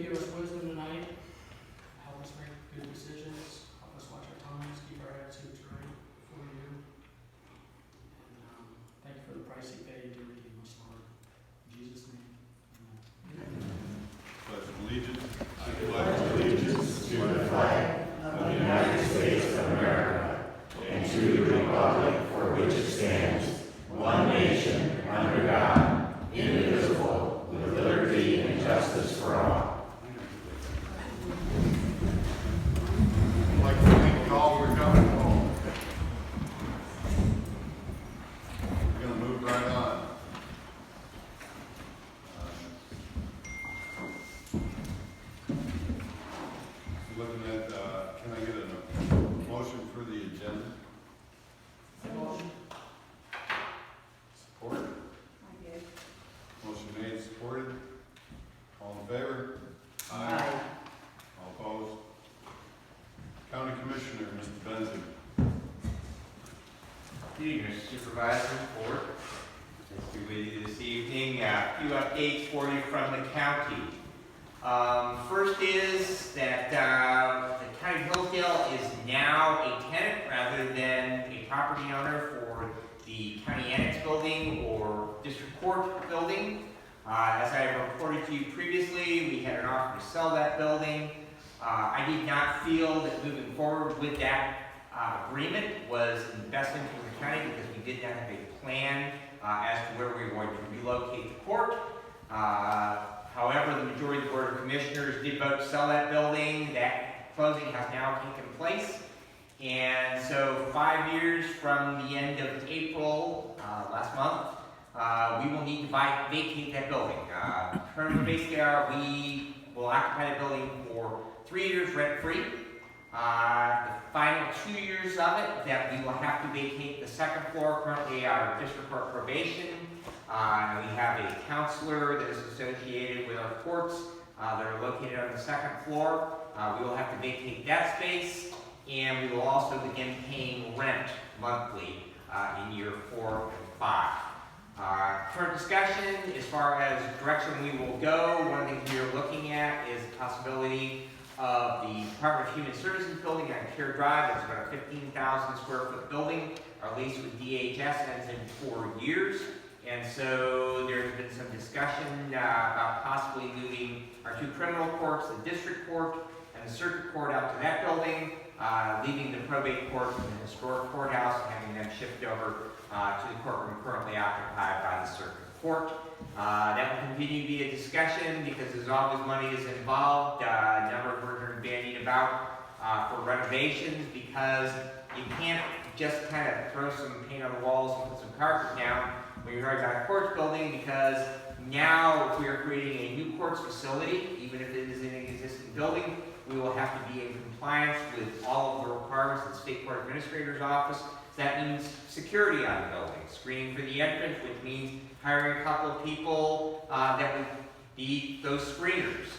give us wisdom tonight, help us make good decisions, help us watch our tongues, keep our attitudes right before you. And thank you for the price you paid to redeem us, Lord. In Jesus' name, amen. Pledge allegiance. I pledge allegiance to the flag of the United States of America and to the republic for which it stands, one nation, under God, indivisible, with liberty and justice for all. I'd like to thank you all for coming home. We're going to move right on. Looking at, can I get a motion for the agenda? Motion. Support? I did. Motion made, supported. All in favor? Aye. All opposed? County Commissioner, Mr. Benson. Good evening, Mr. Supervisor, Board. Nice to be with you this evening. A few updates for you from the county. First is that the County of Hillsdale is now a tenant rather than a property owner for the County Annex building or District Court building. As I reported to you previously, we had an offer to sell that building. I did not feel that moving forward with that agreement was in the best interest of the county because we did not have a plan as to where we were going to relocate the court. However, the majority of the Board of Commissioners did vote to sell that building. That closing has now taken place. And so 5 years from the end of April last month, we will need to vacate that building. Currently, basically, we will occupy the building for 3 years rent-free. The final 2 years of it, that we will have to vacate the second floor, currently our District Court probation. We have a counselor that is associated with our courts that are located on the second floor. We will have to vacate that space, and we will also begin paying rent monthly in year 4 and 5. Current discussion, as far as direction we will go, one of the things we are looking at is the possibility of the Department of Human Services building on Care Drive. It's about a 15,000 square foot building. Our lease with DHS ends in 4 years. And so there's been some discussion about possibly moving our 2 criminal courts, the District Court and the Circuit Court, out to that building, leaving the probate court and the historic courthouse and having them shift over to the courtroom currently occupied by the Circuit Court. That will continue to be a discussion because as always money is involved. A number of words are bandied about for renovations because you can't just kind of throw some paint on the walls and put some carpet down when you're talking about a courts building, because now if we are creating a new courts facility, even if it is in an existing building, we will have to be in compliance with all of the requirements of the State Court Administrator's Office. So that means security on the building, screening for the entrance, which means hiring a couple of people that would be those screeners.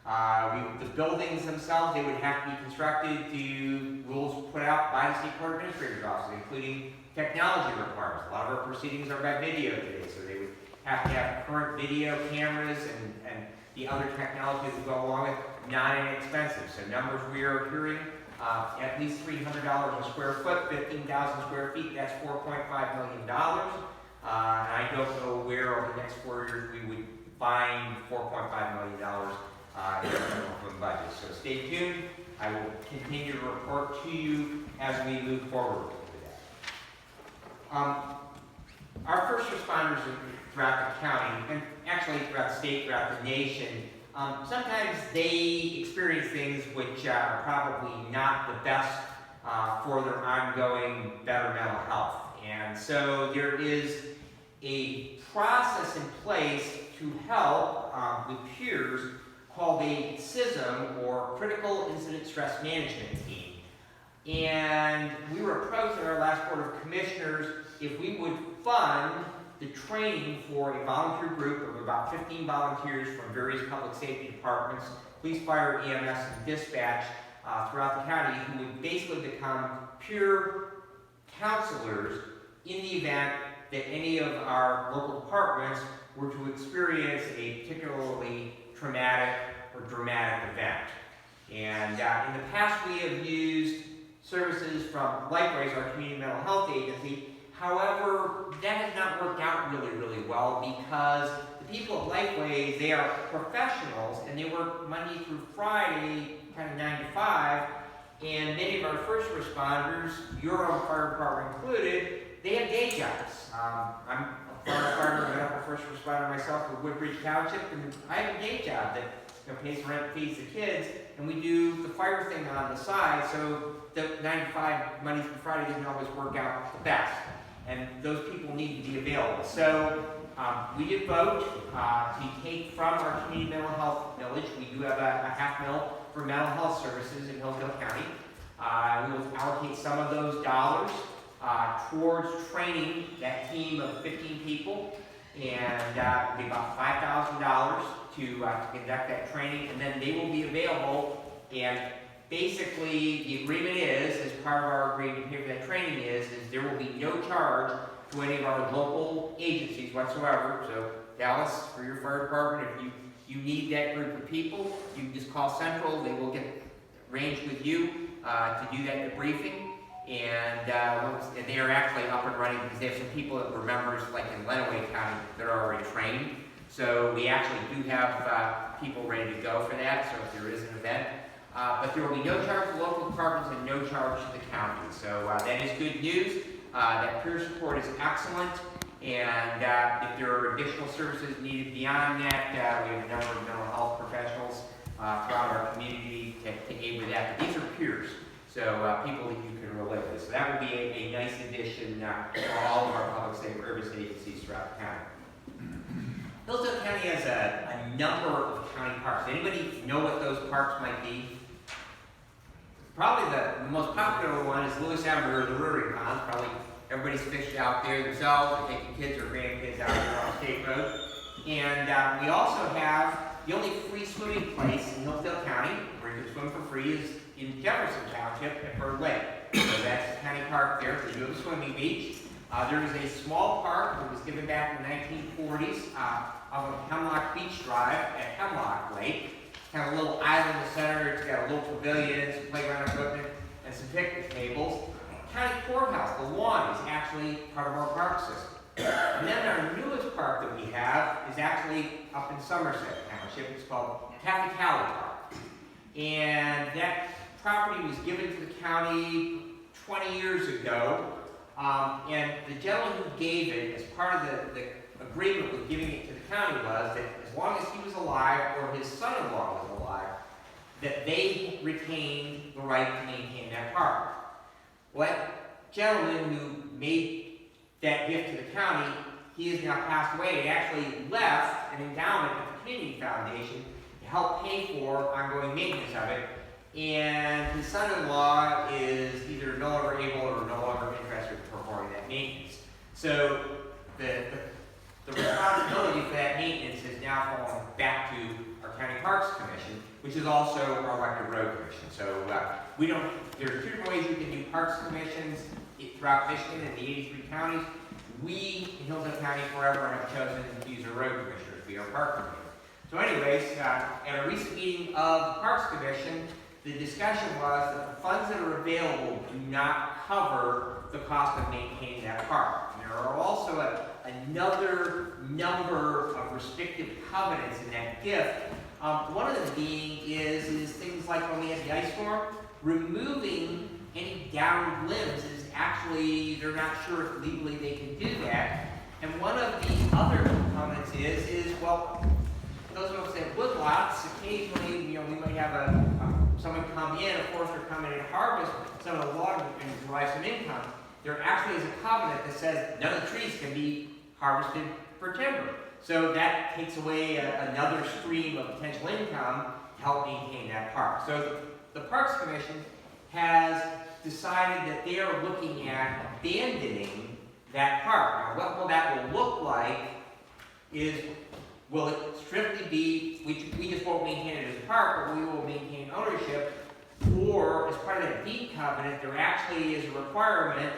The buildings themselves, they would have to be constructed to rules put out by the State Court Administrator's Office, including technology requirements. A lot of our proceedings are by video today, so they would have to have current video cameras and the other technology that would go along with, not inexpensive. So numbers we are hearing, at least $300 a square foot, 15,000 square feet, that's $4.5 million. And I don't know where over the next 4 years we would find $4.5 million in the budget. So stay tuned. I will continue to report to you as we move forward with that. Our first responders throughout the county, and actually throughout the state, throughout the nation, sometimes they experience things which are probably not the best for their ongoing better mental health. And so there is a process in place to help with peers called a CISM, or Critical Incident Stress Management Team. And we were approached at our last Board of Commissioners if we would fund the training for a volunteer group of about 15 volunteers from various public safety departments, police, fire, EMS, and dispatch throughout the county, who would basically become peer counselors in the event that any of our local departments were to experience a particularly traumatic or dramatic event. And in the past, we have used services from Lifeways, our community mental health agency. However, that has not worked out really well because the people at Lifeways, they are professionals and they work Monday through Friday, kind of 9 to 5. And many of our first responders, your own fire department included, they have day jobs. I'm a firefighter and a first responder myself for Woodbridge Township, and I have a day job that pays rent, feeds the kids, and we do the fire thing on the side, so the 9 to 5, Monday through Friday doesn't always work out the best. And those people need to be available. So we did vote to take from our community mental health village. We do have a $500,000 for mental health services in Hillsdale County. We will allocate some of those dollars towards training that team of 15 people, and it'll be about $5,000 to conduct that training, and then they will be available. And basically, the agreement is, as part of our agreement here for that training is there will be no charge to any of our local agencies whatsoever. So Dallas, for your fire department, if you need that group of people, you can just call Central. They will get arranged with you to do that debriefing. And they are actually up and running because they have some people that were members, like in Lenawee County, that are already trained. So we actually do have people ready to go for that, so if there is an event. But there will be no charge to local departments and no charge to the county. So that is good news. That peer support is excellent. And if there are additional services needed beyond that, we have a number of mental health professionals throughout our community to aid with that. But these are peers, so people that you can relate with. So that would be a nice addition for all of our public service agencies throughout the county. Hillsdale County has a number of county parks. Anybody know what those parks might be? Probably the most popular one is Lewis Ember, the Rookery Ponds. Probably everybody's fished out there themselves, or taking kids or grandkids out there on State Road. And we also have the only free swimming place in Hillsdale County where you can swim for free is in Jefferson Township at Bird Lake. So that's the county park there. So you have a swimming beach. There is a small park that was given back in the 1940s of a Hemlock Beach Drive at Hemlock Lake. It's kind of a little island in the center. It's got a little pavilion, some playground equipment, and some picnic tables. County Courthouse, the lawn, is actually part of our park system. And then our newest park that we have is actually up in Somerset Township. It's called Taffy Cali Park. And that property was given to the county 20 years ago. And the gentleman who gave it, as part of the agreement with giving it to the county, was that as long as he was alive or his son-in-law was alive, that they retained the right to maintain that park. Well, that gentleman who made that gift to the county, he has now passed away. He actually left an endowment at the Community Foundation to help pay for ongoing maintenance of it. And his son-in-law is either no longer able or no longer interested in performing that maintenance. So the responsibility for that maintenance has now fallen back to our County Parks Commission, which is also our elected road commission. So there are two different ways you can do parks commissions throughout Michigan and the 83 counties. We in Hillsdale County forever have chosen to use our road commissioners to be our park commissioners. So anyways, at a recent meeting of the Parks Commission, the discussion was that the funds that are available do not cover the cost of maintaining that park. And there are also another number of restrictive covenants in that gift. One of them being is things like when we had the ice storm, removing any downed limbs is actually, they're not sure if legally they can do that. And one of the other components is well, those of us that woodlots, occasionally, we might have someone come in, a forester come in and harvest some of the log and derive some income. There actually is a covenant that says none of the trees can be harvested for timber. So that takes away another stream of potential income to help maintain that park. So the Parks Commission has decided that they are looking at abandoning that park. Now, what that will look like is, will it strictly be, we just won't maintain it as a park, but we will maintain ownership, or as part of that deed covenant, there actually is a requirement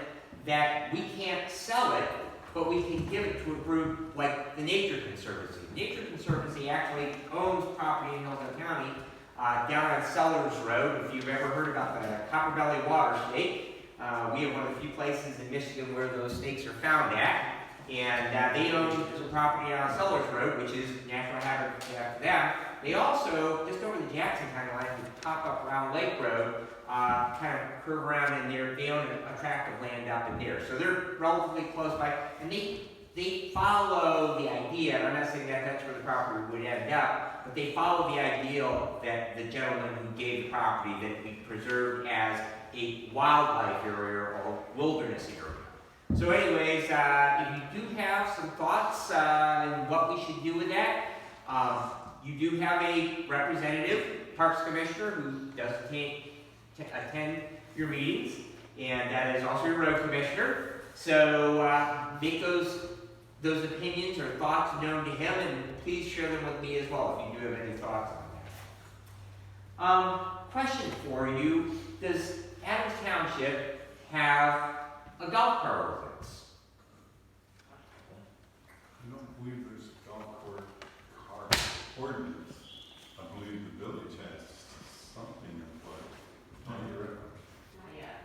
that we can't sell it, but we can give it to a group like the Nature Conservancy. Nature Conservancy actually owns property in Hillsdale County down on Sellers Road. If you've ever heard about the Copper Belly water snake, we have one of the few places in Michigan where those snakes are found at. And they own the property on Sellers Road, which is natural habitat for them. They also, just over the Jackson County line, pop up around Lake Road, kind of curve around in there. They own a tract of land up in there. So they're relatively close by. And they follow the idea, and I'm not saying that that's where the property would end up, but they follow the ideal that the gentleman who gave the property that we preserved as a wildlife area or wilderness area. So anyways, if you do have some thoughts on what we should do with that, you do have a representative, Parks Commissioner, who does attend your meetings, and that is also your Road Commissioner. So make those opinions or thoughts known to him, and please share them with me as well if you do have any thoughts on that. Question for you: does Adams Township have a golf cart ordinance? I don't believe there's a golf cart ordinance. I believe the village has something in place. Not yet.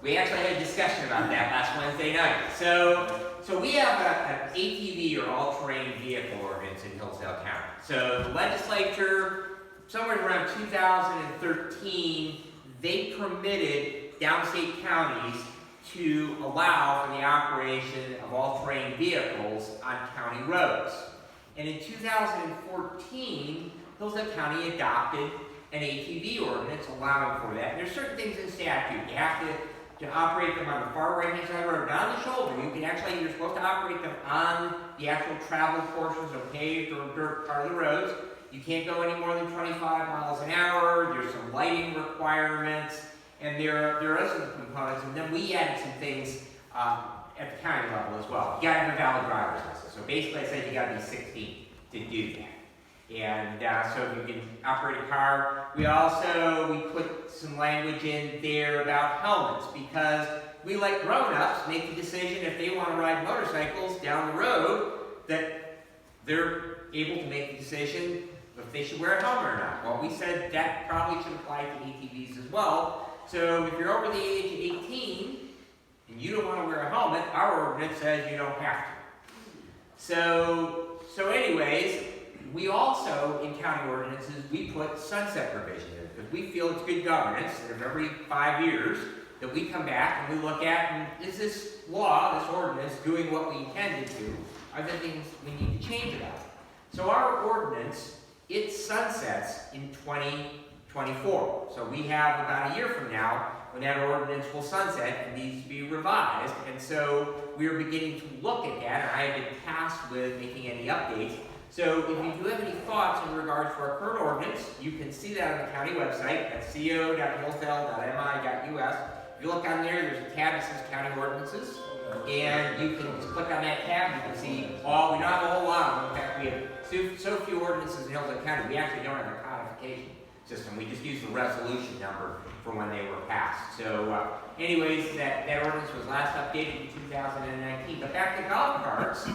We actually had a discussion about that last Wednesday night. So we have an ATV or all-terrain vehicle ordinance in Hillsdale County. So the legislature, somewhere around 2013, they permitted downstate counties to allow for the operation of all-terrain vehicles on county roads. And in 2014, Hillsdale County adopted an ATV ordinance allowing for that. And there's certain things in statute. You have to operate them on the far right-hand side of the road, not on the shoulder. You can actually, you're supposed to operate them on the actual traveled portions of paved or dirt part of the roads. You can't go any more than 25 miles an hour. There's some lighting requirements, and there are other components. And then we added some things at the county level as well. You gotta have a valid driver's license. So basically I said you gotta be 16 to do that. And so you can operate a car. We put some language in there about helmets, because we let grown-ups make the decision if they want to ride motorcycles down the road, that they're able to make the decision if they should wear a helmet or not. Well, we said that probably should apply to ATVs as well. So if you're over the age of 18 and you don't want to wear a helmet, our ordinance says you don't have to. So anyways, we also, in county ordinances, we put sunset provision in, because we feel it's good governance that if every 5 years that we come back and we look at, and is this law, this ordinance, doing what we intended to? Are there things we need to change about it? So our ordinance, it sunsets in 2024. So we have about a year from now when that ordinance will sunset and needs to be revised. And so we are beginning to look at that, and I have been tasked with making any updates. So if you do have any thoughts in regards to our current ordinance, you can see that on the county website at co.hillsdale.mi.us. If you look on there, there's a tab that says County Ordinances, and you can just click on that tab. You can see we don't have a whole lot of them. In fact, we have so few ordinances in Hillsdale County, we actually don't have a codification system. We just use the resolution number for when they were passed. So anyways, that ordinance was last updated in 2019. But back to golf carts.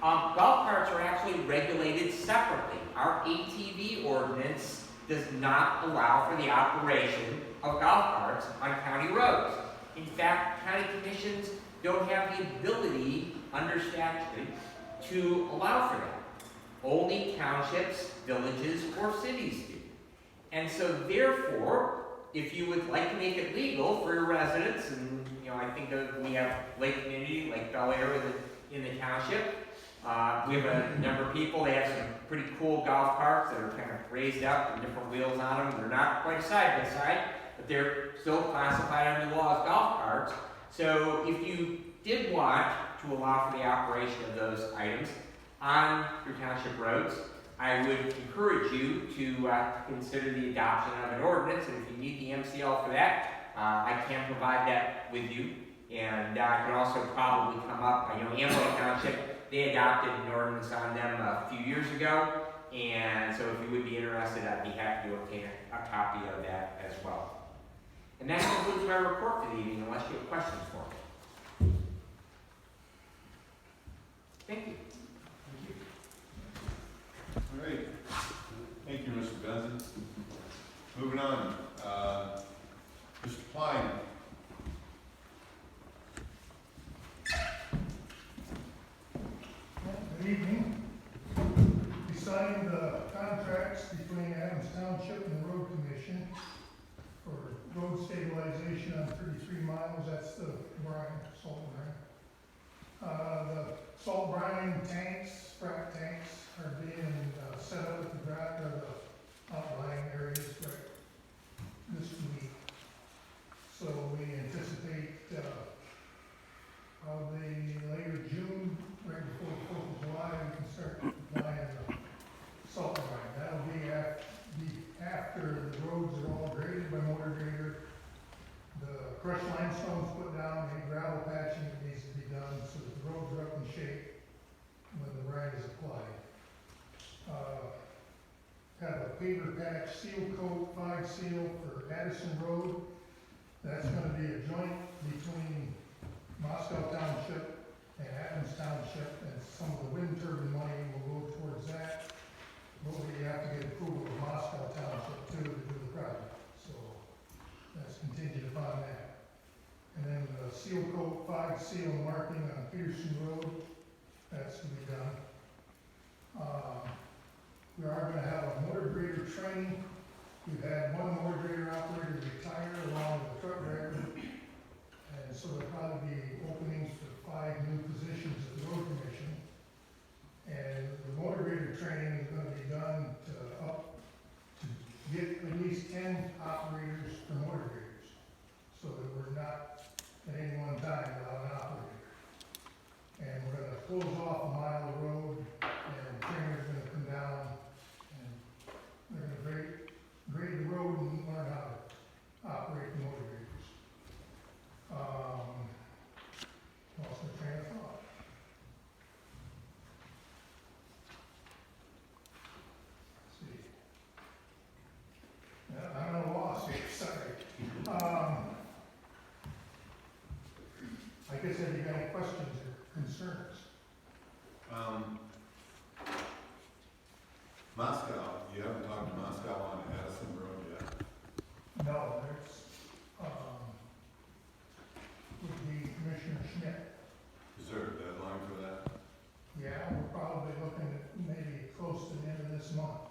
Golf carts are actually regulated separately. Our ATV ordinance does not allow for the operation of golf carts on county roads. In fact, county commissions don't have the ability under statute to allow for that. Only townships, villages, or cities do. And so therefore, if you would like to make it legal for your residents, and I think we have Lake Community, Lake Bel Air in the township. We have a number of people. They have some pretty cool golf carts that are kind of raised up with different wheels on them. They're not quite side by side, but they're still classified under the law as golf carts. So if you did want to allow for the operation of those items on your township roads, I would encourage you to consider the adoption of an ordinance. And if you need the MCL for that, I can provide that with you. And I can also probably come up, Amboy Township, they adopted an ordinance on them a few years ago, and so if you would be interested, I'd be happy to obtain a copy of that as well. And that concludes my report for the evening, unless you have questions for me. Thank you. All right. Thank you, Mr. Benson. Moving on, Mr. Pine. Good evening. We signed the contracts between Adams Township and the Road Commission for road stabilization on 33 miles. That's the brine, salt brine. The salt brine tanks, frac tanks, are being set up at the ground, or the outlying areas right this week. So we anticipate probably later June, right before the 4th of July, we can start applying the salt brine. That'll be after the roads are all graded by motor grader. The crushed limestone's put down, any gravel patching that needs to be done so that the roads are up in shape when the brine is applied. Have a paver patch seal coat, 5 seal for Addison Road. That's gonna be a joint between Moscow Township and Adams Township, and some of the wind turbine money will go towards that. But we have to get approval of Moscow Township too to do the project, so that's contingent upon that. And then the seal coat, 5 seal marking on Peterson Road, that's to be done. We are gonna have a motor grader training. We've had one motor grader operator retire along with the truck driver. And so there'll probably be openings for 5 new positions at the road commission. And the motor grader training is gonna be done to get at least 10 operators for motor graders. So that we're not at any one time without an operator. And we're gonna close off a mile of road, and the trainer's gonna come down, and they're gonna grade the road and learn how to operate the motor graders. Lost my train of thought. Let's see. I'm at a loss here, sorry. I guess have you got any questions or concerns? Moscow, you haven't talked to Moscow on Addison Road yet? No, there's, would be Commissioner Schmidt. Is there a deadline for that? Yeah, we're probably looking at maybe close to the end of this month.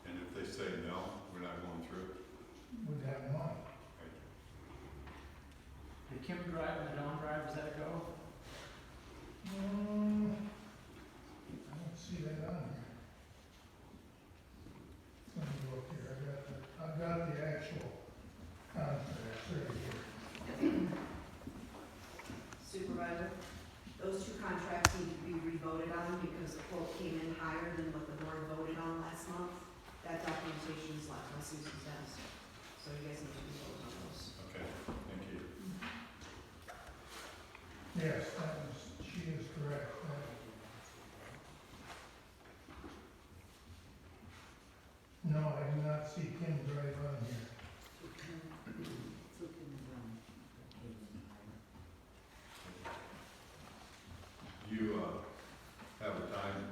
And if they say no, we're not going through? Would have money. The Kim Drive and the Dawn Drive, does that go? I don't see that on here. Let me look here, I've got the actual contracts right here. Supervisor, those 2 contracts need to be revoted on because the quote came in higher than what the board voted on last month. That documentation is left on Susan's desk, so you guys need to revote on those. Okay, thank you. Yes, she is correct. No, I do not see Kim Drive on here. You, have a time,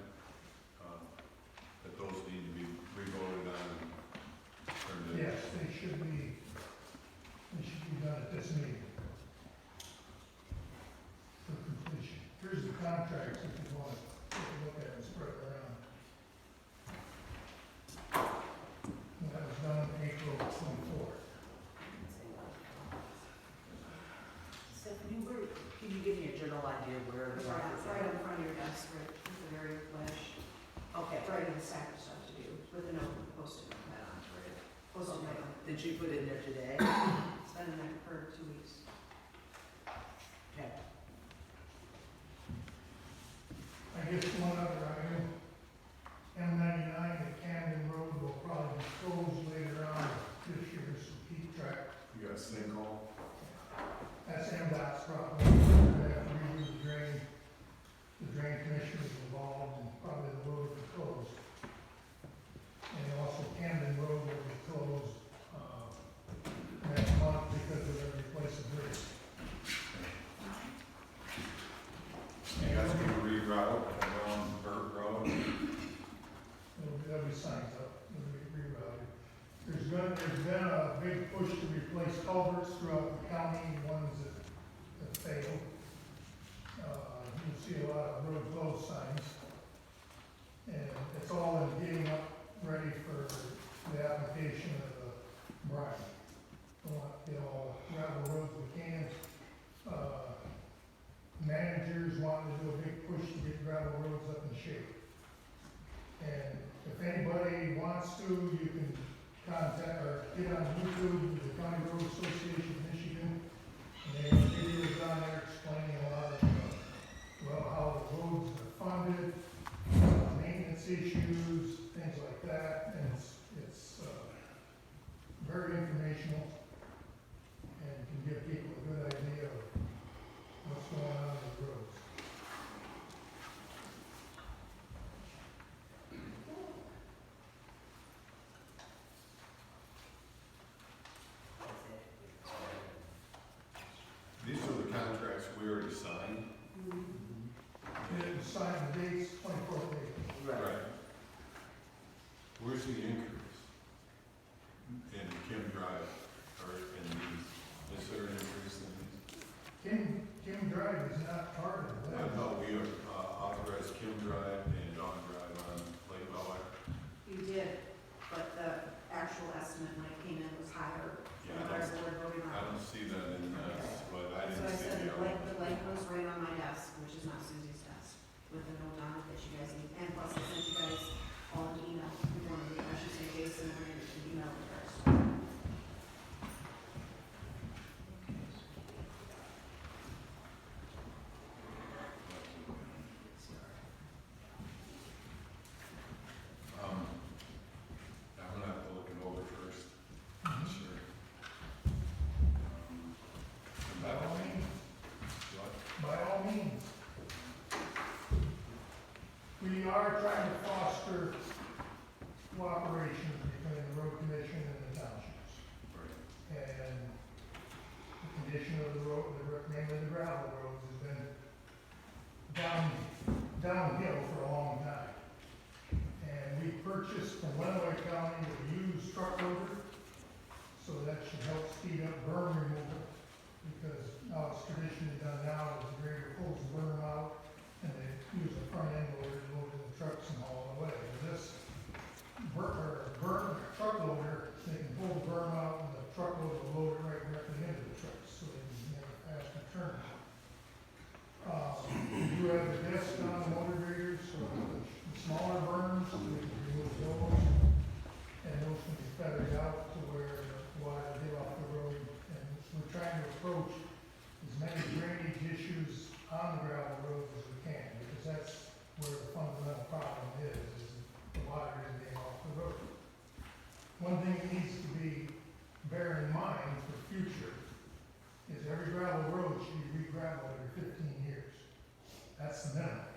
that those need to be re-voted on and turned in? Yes, they should be done at this meeting for completion. Here's the contracts if you want to take a look at and spread it around. And that was done April 24th. Stephanie, can you give me a general idea where It's the right, rock it's is right at? in front of your desk, right at the very ledge. Okay. It's right in the stack of stuff to do, with a note posted on that onto it. Posted Okay. note. Did you put in there today? It's been in there for 2 weeks. Okay. I guess one other item, M99 at Camden Road will probably be closed later on this year, so keep track. You got a sinkhole? That's MDOT's problem. They have to redo the drain. The drain commissioner is involved, and probably the road will be closed. And also Camden Road will be closed, next month because they're gonna replace the bridge signs up, it'll be rerouted. There's been a big push to replace culverts throughout the county, ones that failed. You'll see a lot of road closed signs. And it's all in getting up ready for the application of the brine. We want to get all the gravel roads we can. Managers want to do a big push to get gravel roads up in shape. And if anybody wants to, you can contact or get on YouTube, the County Road Association of Michigan, and they have videos on there explaining a lot of, how the roads are funded, maintenance issues, things like that, and it's very informational and can give people a good idea of what's going on with the roads. These are the contracts we already signed. It was signed the dates, 24th day. Right. Where's the increase? In Kim Drive, or in these, is there an increase in these? Kim Drive is not part of I that. thought we authorized Kim Drive and Dawn Drive on Lake Bellwether. You did, but the actual estimate when it came in was higher than Yeah, what our board voted I on. don't see that in this, but I So didn't I see said the the other. link was right on my desk, which is not Susie's desk, with a note on it that you guys need, and plus I sent you guys all an email, if you want to read, I should say Jason, or an email address. I'm gonna have to look it over first. Sure. Come By back all to me. means, What? by all means. We are trying to foster cooperation between the road commission and the townships. Right. And the condition of the road, mainly the gravel roads, has been downhill for a long time. And we purchased from Lenawee County a used truck loader, so that should help speed up berm removal. Because how it's traditionally done now is the grader pulls the berm out, and they use a front end loader to load in the trucks and haul it away. This truck loader, they can pull the berm out, and the truck loader will load it right directly into the trucks, so they can make a faster turn. We do have the disc on the motor graders, so the smaller berms, we can remove those, and those can be feathered out to where the water will get off the road. And we're trying to approach as many drainage issues on the gravel roads as we can, because that's where the fundamental problem is the water is getting off the road. One thing that needs to be bear in mind for future is every gravel road should be re-gravelled every 15 years. That's the minimum.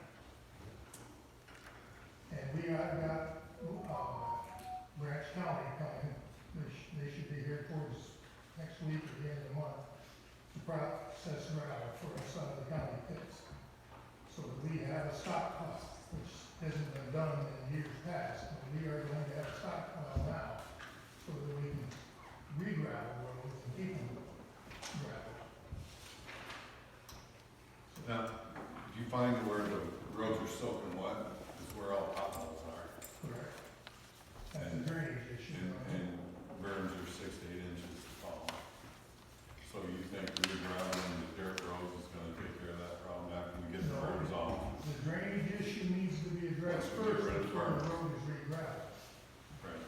And I've got, Branch County coming, they should be here towards next week or the end of the month, to process gravel for some of the county pits. So that we have a stockpile, which hasn't been done in years past, but we are going to have a stockpile now, so that we can re-gravel roads and keep them gravel. Now, do you find where the roads are soaking wet is where all potholes are? Correct. That's a drainage issue. And berms are 6 to 8 inches tall. So you think re-graveling the dirt roads is gonna take care of that problem after we get the No. berms off? The drainage issue needs to be addressed Once we get first rid of before the berms. road is re-gravelled. Right.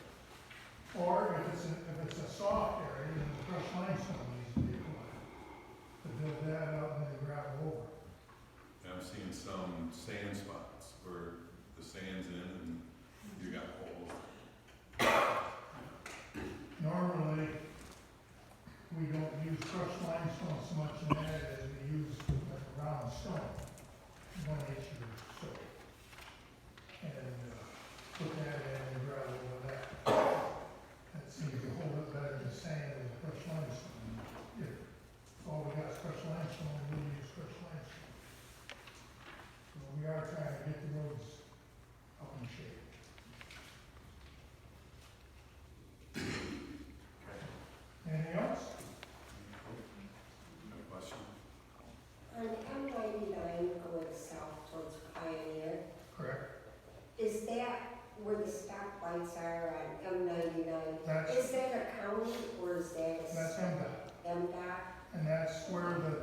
there on M99. That's, Is that a county or is that a that's MDOT, MDOT? and that's where the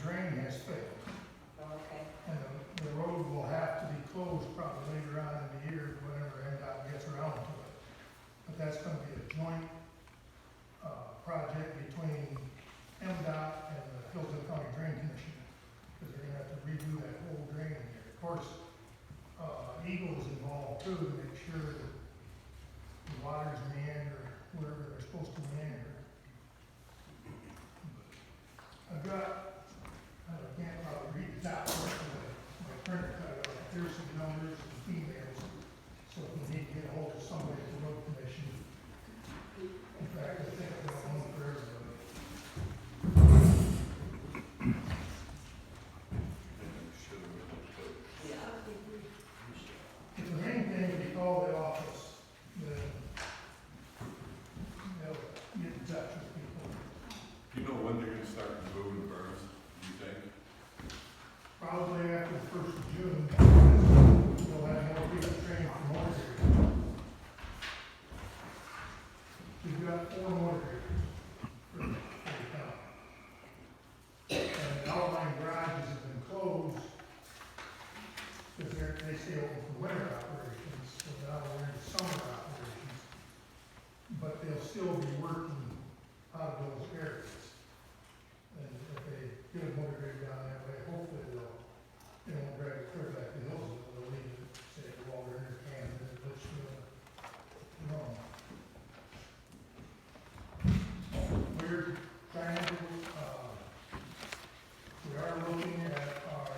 drain has failed. Okay. And the road will have to be closed probably later on in the year, whenever MDOT gets around to it. But that's gonna be a joint, project between MDOT and the Hilton County Drain Commission, because they're gonna have to redo that whole drain in here. Of course, Eagle's involved too, to make sure that the waters meander wherever they're supposed to meander. I've got, I can't probably read the top part of my printer cut out. Here's some numbers and emails, so if we need to get a hold of somebody at the road commission. In fact, I think I've got one for everybody. If there's anything, if you call the office, then they'll get in touch with people. You know when they're gonna start moving the berms, do you think? Probably after the 1st of June, we'll have more people trained for motor graders. We've got 4 motor graders for the town. And the outlying garages have been closed because they stay open for winter operations, so now we're in summer operations. But they'll still be working out of those areas. And if they get a motor grader down that way, hopefully they won't drag it clear back to the hills, they'll leave it, say, while they're in their can, and it's, wrong. We're trying to, we are looking at our,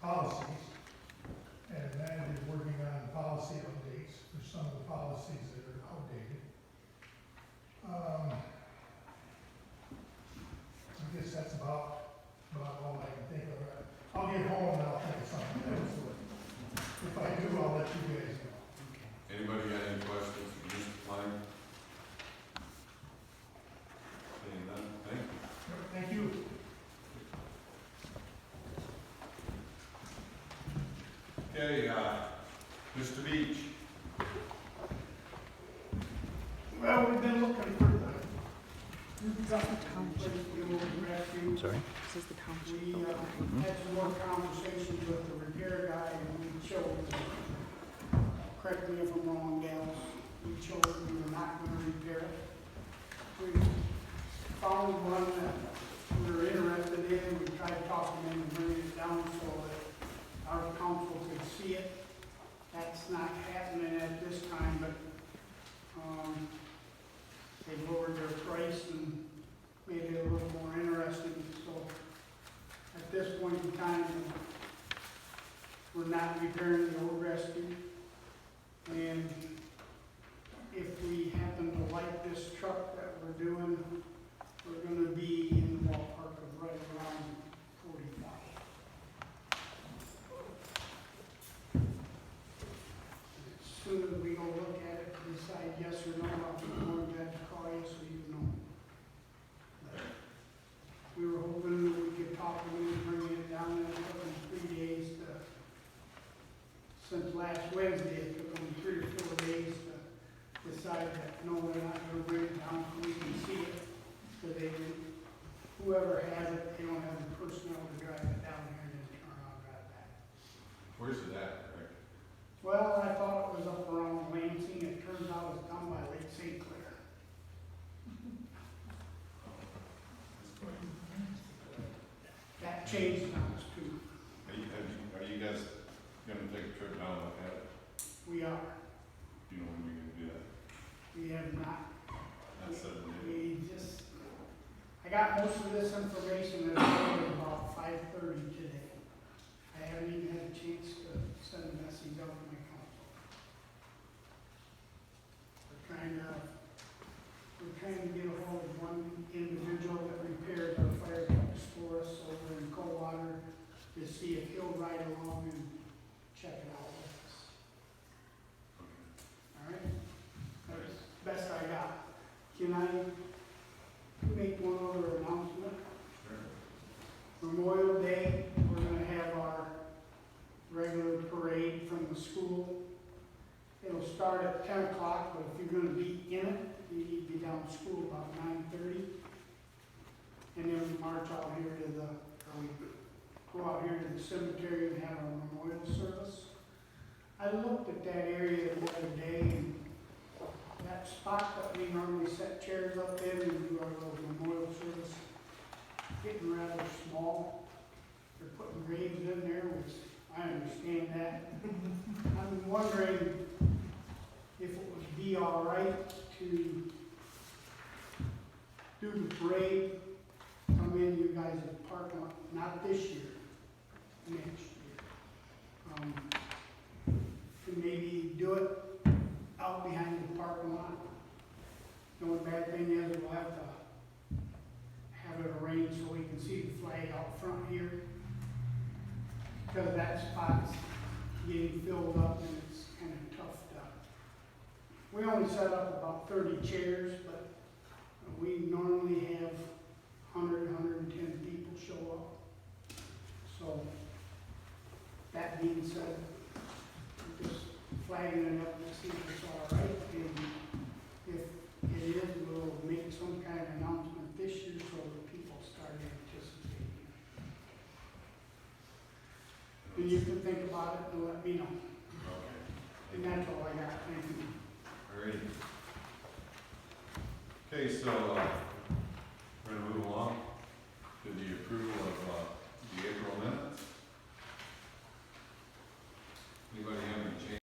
policies, and that is working on policy updates for some of the policies that are outdated. I guess that's about all I can think of. I'll get home and I'll think of something else. If I do, I'll let you guys know. Anybody got any questions for Mr. Klein? Seeing none, thank you. Thank you. Okay, Mr. Beach. Well, we've been looking for the rescue. Sorry? We had some more conversations with the repair guy, and we chose, correct me if I'm wrong, gals, we chose we were not going to repair it. We found one that we were interested in. We tried talking them and bringing it down so that our council could see it. That's not happening at this time, but they lowered their price and made it a little more interesting. So at this point in time, we're not repairing the old rescue. And if we happen to like this truck that we're doing, we're going to be in the ballpark of right around 45. As soon as we go look at it, decide yes or no, I'll be more than glad to call you so you know. We were hoping that we could talk to them and bring it down there. It took them 3 days to, since last Wednesday, it took them 3 or 4 days to decide that, no, they're not gonna bring it down so we can see it. So they, whoever has it, they don't have the personnel to drive it down here and then turn around and drive back. Where's it at, Rick? Well, I thought it was up around Lansing. It turns out it's down by Lake St. Clair. That changed now too. Are you guys gonna take a trip down and look at it? We are. Do you know when you're gonna do that? We have not. Not 7 days. We just, I got most of this information at about 5:30 today. I haven't even had a chance to send a message out to my council. We're trying to get a hold of one individual that repairs our fire trucks for us over in Coldwater to see if he'll ride along and check it out with us. All right? That's the best I got. Can I make one other announcement? Sure. Memorial Day, we're gonna have our regular parade from the school start at 10 o'clock, but if you're gonna be in it, you need to be down to school about 9:30. And then we march out here to the, or we go out here to the cemetery and have our memorial service. I looked at that area the other day, and that spot that we normally set chairs up in and do our little memorial service, getting rather small. They're putting graves in there, which I understand that. I'm wondering if it would be all right to do the parade, come in you guys' parking lot, not this year, next year. And maybe do it out behind the parking lot. The only bad thing is we'll have to have it arranged so we can see the flag out front here. Because that spot's getting filled up and it's kind of tough to. We only set up about 30 chairs, but we normally have 100, 110 people show up. So, that being said, we're just flagging it up to see if it's all right. And if it is, we'll make some kind of announcement this year so that people start anticipating. And you can think about it and let me know. Okay. And that's all I got. Thank you. All right. Okay, so